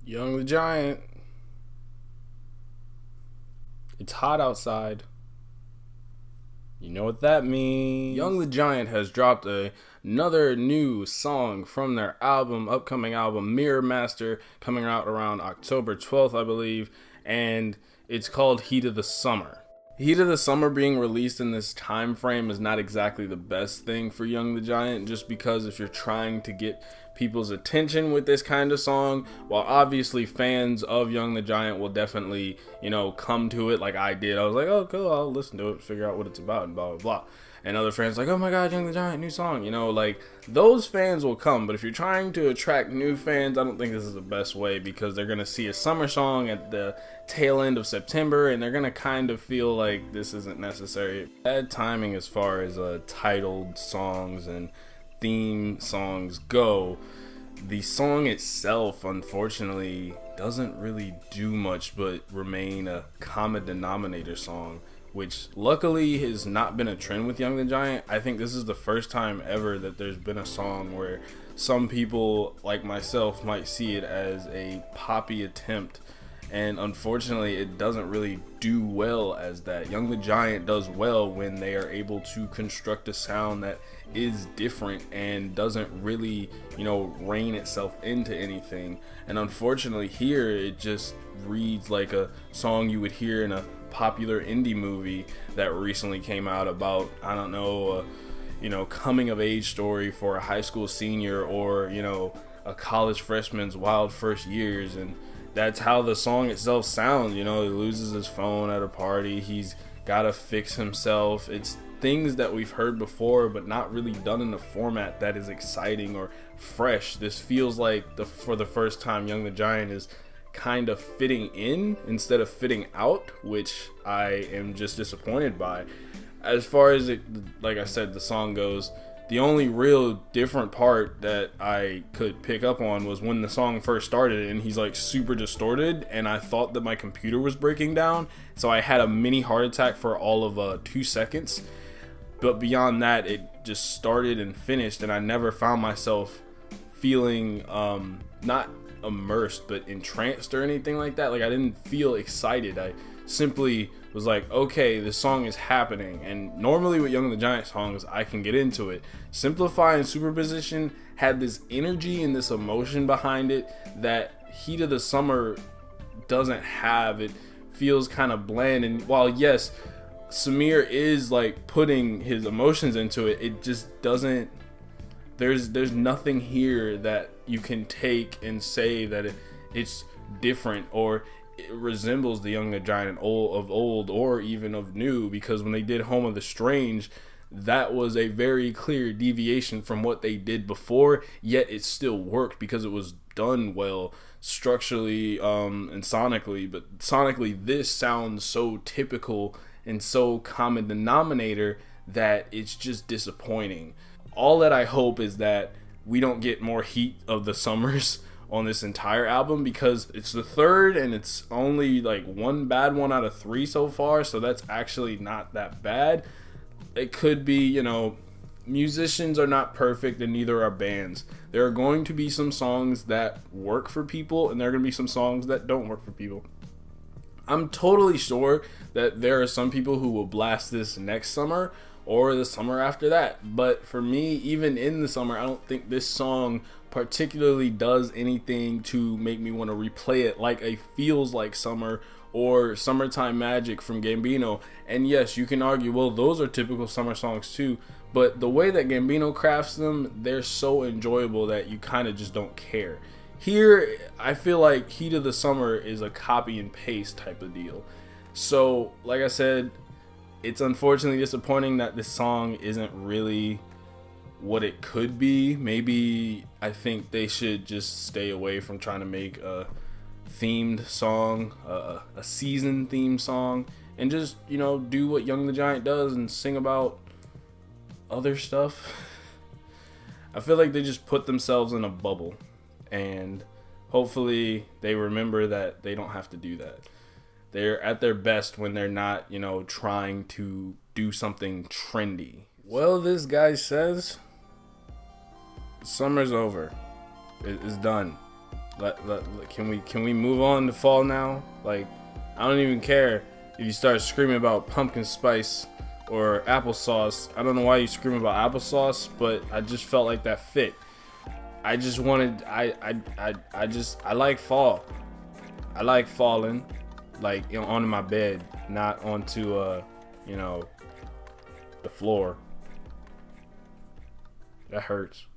Young the Giant. It's hot outside. You know what that means. Young the Giant has dropped another new song from their upcoming album, Mirror Master, coming out around October 12th, I believe, and it's called Heat of the Summer. Heat of the Summer being released in this time frame is not exactly the best thing for Young the Giant, just because if you're trying to get people's attention with this kind of song, while obviously fans of Young the Giant will definitely, come to it like I did. I was like, oh, cool, I'll listen to it, figure out what it's about, and blah, blah, blah. And other fans like, oh my god, Young the Giant, new song, like those fans will come. But if you're trying to attract new fans, I don't think this is the best way, because they're going to see a summer song at the tail end of September and they're going to kind of feel like this isn't necessary. Bad timing as far as titled songs and theme songs go. The song itself, unfortunately, doesn't really do much but remain a common denominator song, which luckily has not been a trend with Young the Giant. I think this is the first time ever that there's been a song where some people like myself might see it as a poppy attempt, and unfortunately it doesn't really do well as that. Young the Giant does well when they are able to construct a sound that is different and doesn't really, rein itself into anything. And unfortunately here it just reads like a song you would hear in a popular indie movie that recently came out about, coming of age story for a high school senior, or, a college freshman's wild first years. And that's how the song itself sounds. He loses his phone at a party, he's gotta fix himself. It's things that we've heard before, but not really done in a format that is exciting or fresh. This feels like for the first time Young the Giant is kind of fitting in instead of fitting out, which I am just disappointed by. As far as it, like I said, the song goes, the only real different part that I could pick up on was when the song first started and he's like super distorted, and I thought that my computer was breaking down, so I had a mini heart attack for all of 2 seconds. But beyond that, it just started and finished, and I never found myself feeling not immersed but entranced or anything like that. Like, I didn't feel excited. I simply was like, okay, this song is happening. And normally with Young the Giant songs, I can get into it. Simplify and Superposition had this energy and this emotion behind it that Heat of the Summer doesn't have. It feels kind of bland, and while yes, Samir is like putting his emotions into it, it just doesn't, there's nothing here that you can take and say that it's different or it resembles the Young the Giant of old or even of new, because when they did Home of the Strange, that was a very clear deviation from what they did before, yet it still worked because it was done well structurally and sonically. But sonically, this sounds so typical and so common denominator that it's just disappointing. All that I hope is that we don't get more Heat of the Summers on this entire album, because it's the third and it's only like one bad one out of 3 so far, so that's actually not that bad. It could be, musicians are not perfect and neither are bands. There are going to be some songs that work for people and there are going to be some songs that don't work for people. I'm totally sure that there are some people who will blast this next summer or the summer after that. But for me, even in the summer, I don't think this song particularly does anything to make me want to replay it like a Feels Like Summer or Summertime Magic from Gambino. And yes, you can argue, well, those are typical summer songs too. But the way that Gambino crafts them, they're so enjoyable that you kind of just don't care. Here, I feel like Heat of the Summer is a copy and paste type of deal. So, like I said, it's unfortunately disappointing that this song isn't really what it could be. Maybe I think they should just stay away from trying to make a themed song, a season themed song, and just, do what Young the Giant does and sing about other stuff. I feel like they just put themselves in a bubble, and hopefully they remember that they don't have to do that. They're at their best when they're not, trying to do something trendy. Well, this guy says summer's over. It's done. Can we move on to fall now? Like, I don't even care if you start screaming about pumpkin spice or applesauce. I don't know why you scream about applesauce, but I just felt like that fit. I just wanted I like fall. I like falling, like, you know, onto my bed, not onto you know, the floor. That hurts.